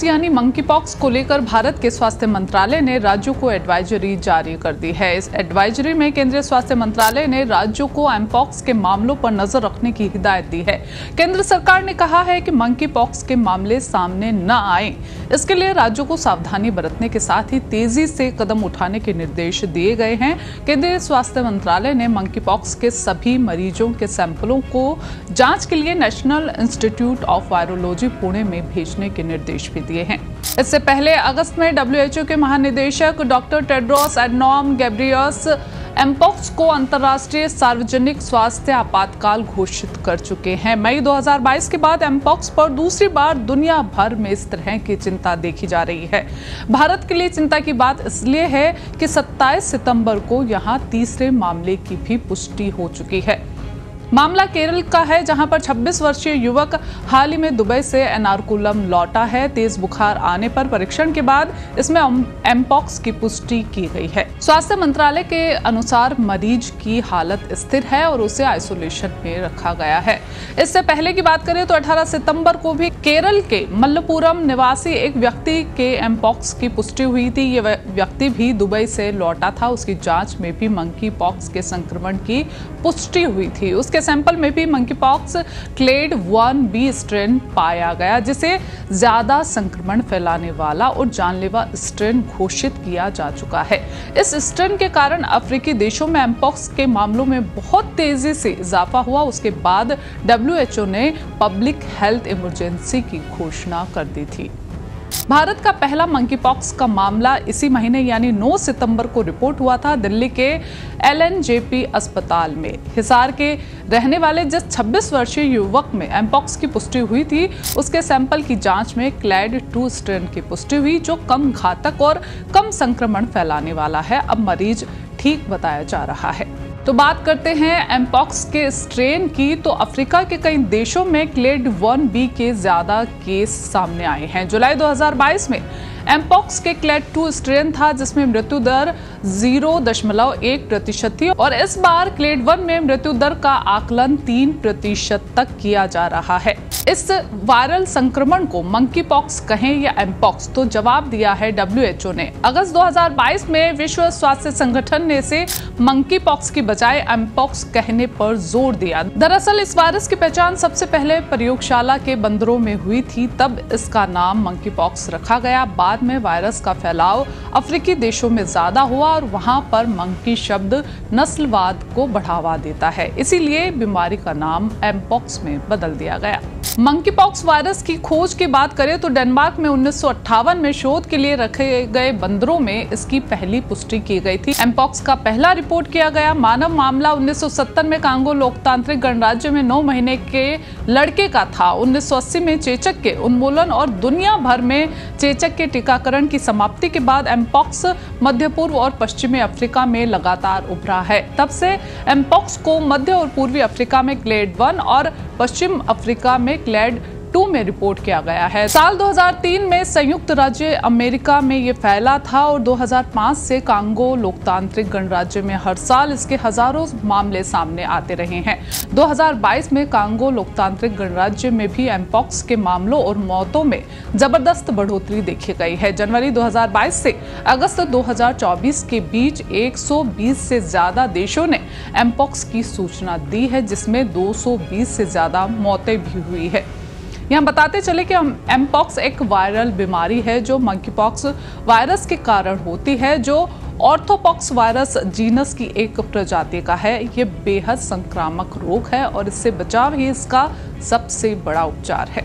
Pox यानी monkey pox को लेकर भारत के स्वास्थ्य मंत्रालय ने राज्यों को एडवाइजरी जारी कर दी है। इस एडवाइजरी में केंद्रीय स्वास्थ्य मंत्रालय ने राज्यों को एमपॉक्स के मामलों पर नजर रखने की हिदायत दी है। केंद्र सरकार ने कहा है कि मंकी पॉक्स के मामले सामने न आए, इसके लिए राज्यों को सावधानी बरतने के साथ ही तेजी से कदम उठाने के निर्देश दिए गए हैं। केंद्रीय स्वास्थ्य मंत्रालय ने मंकी पॉक्स के सभी मरीजों के सैंपलों को जांच के लिए national institute of virology Pune में भेजने के निर्देश भी दिए हैं। इससे पहले अगस्त में WHO के महानिदेशक डॉक्टर टेड्रोस एडनॉम गैब्रियस एमपॉक्स को अंतर्राष्ट्रीय सार्वजनिक स्वास्थ्य आपातकाल घोषित कर चुके हैं। मई 2022 के बाद एमपॉक्स पर दूसरी बार दुनिया भर में इस तरह की चिंता देखी जा रही है। भारत के लिए चिंता की बात इसलिए है कि 27 सितंबर को यहां तीसरे मामले की भी पुष्टि हो चुकी है। मामला केरल का है, जहां पर 26 वर्षीय युवक हाल ही में दुबई से एर्नाकुलम लौटा है। तेज बुखार आने पर परीक्षण के बाद इसमें एमपॉक्स की पुष्टि की गई है। स्वास्थ्य मंत्रालय के अनुसार मरीज की हालत स्थिर है और उसे आइसोलेशन में रखा गया है। इससे पहले की बात करें तो 18 सितंबर को भी केरल के मल्लपुरम निवासी एक व्यक्ति के एमपॉक्स की पुष्टि हुई थी। ये व्यक्ति भी दुबई से लौटा था। उसकी जांच में भी मंकी पॉक्स के संक्रमण की पुष्टि हुई थी। उसके सैंपल में भी monkey pox clade 1B strain पाया गया, जिसे ज्यादा संक्रमण फैलाने वाला और जानलेवा स्ट्रेन घोषित किया जा चुका है। इस स्ट्रेन के कारण अफ्रीकी देशों में एमपॉक्स के मामलों में बहुत तेजी से इजाफा हुआ। उसके बाद WHO ने पब्लिक हेल्थ इमरजेंसी की घोषणा कर दी थी। भारत का पहला मंकी पॉक्स का मामला इसी महीने यानी 9 सितंबर को रिपोर्ट हुआ था। दिल्ली के LNJP अस्पताल में हिसार के रहने वाले जिस 26 वर्षीय युवक में एमपॉक्स की पुष्टि हुई थी, उसके सैंपल की जांच में क्लेड 2 स्ट्रेन की पुष्टि हुई, जो कम घातक और कम संक्रमण फैलाने वाला है। अब मरीज ठीक बताया जा रहा है। तो बात करते हैं एमपॉक्स के स्ट्रेन की, तो अफ्रीका के कई देशों में क्लेड 1B के ज्यादा केस सामने आए हैं। जुलाई 2022 में एमपॉक्स के क्लेड 2 स्ट्रेन था, जिसमें मृत्यु दर 0.1% थी और इस बार क्लेड 1 में मृत्यु दर का आकलन 3% तक किया जा रहा है। इस वायरल संक्रमण को मंकी पॉक्स कहें या एमपॉक्स, तो जवाब दिया है WHO ने। अगस्त 2022 में विश्व स्वास्थ्य संगठन ने इसे मंकी पॉक्स की बजाय एमपॉक्स कहने पर जोर दिया। दरअसल इस वायरस की पहचान सबसे पहले प्रयोगशाला के बंदरों में हुई थी, तब इसका नाम मंकी पॉक्स रखा गया। बाद में वायरस का फैलाव अफ्रीकी देशों में ज्यादा हुआ और वहां पर मंकी शब्द नस्लवाद को बढ़ावा देता है, इसीलिए बीमारी का नाम एमपॉक्स में बदल दिया गया। मंकी पॉक्स वायरस की खोज की बात करें तो डेनमार्क में 1958 में शोध के लिए रखे गए बंदरों में इसकी पहली पुष्टि की गई थी। एमपॉक्स का पहला रिपोर्ट किया गया मानव मामला 1970 में कांगो लोकतांत्रिक गणराज्य में 9 महीने के लड़के का था। 1980 में चेचक के उन्मूलन और दुनिया भर में चेचक के टीकाकरण की समाप्ति के बाद एमपॉक्स मध्य पूर्व और पश्चिमी अफ्रीका में लगातार उभरा है। तब से एमपॉक्स को मध्य और पूर्वी अफ्रीका में क्लेड 1 और पश्चिम अफ्रीका में क्लेड 2 में रिपोर्ट किया गया है। साल 2003 में संयुक्त राज्य अमेरिका में ये फैला था और 2005 से कांगो लोकतांत्रिक गणराज्य में हर साल इसके हजारों मामले सामने आते रहे हैं। 2022 में कांगो लोकतांत्रिक गणराज्य में भी एमपॉक्स के मामलों और मौतों में जबरदस्त बढ़ोतरी देखी गई है। जनवरी 2022 से अगस्त 2024 के बीच 120 से ज्यादा देशों ने एमपॉक्स की सूचना दी है, जिसमें 220 से ज्यादा मौतें भी हुई है। यहाँ बताते चले कि एमपॉक्स एक वायरल बीमारी है जो मंकीपॉक्स वायरस के कारण होती है, जो ऑर्थोपॉक्स वायरस जीनस की एक प्रजाति का है। ये बेहद संक्रामक रोग है और इससे बचाव ही इसका सबसे बड़ा उपचार है।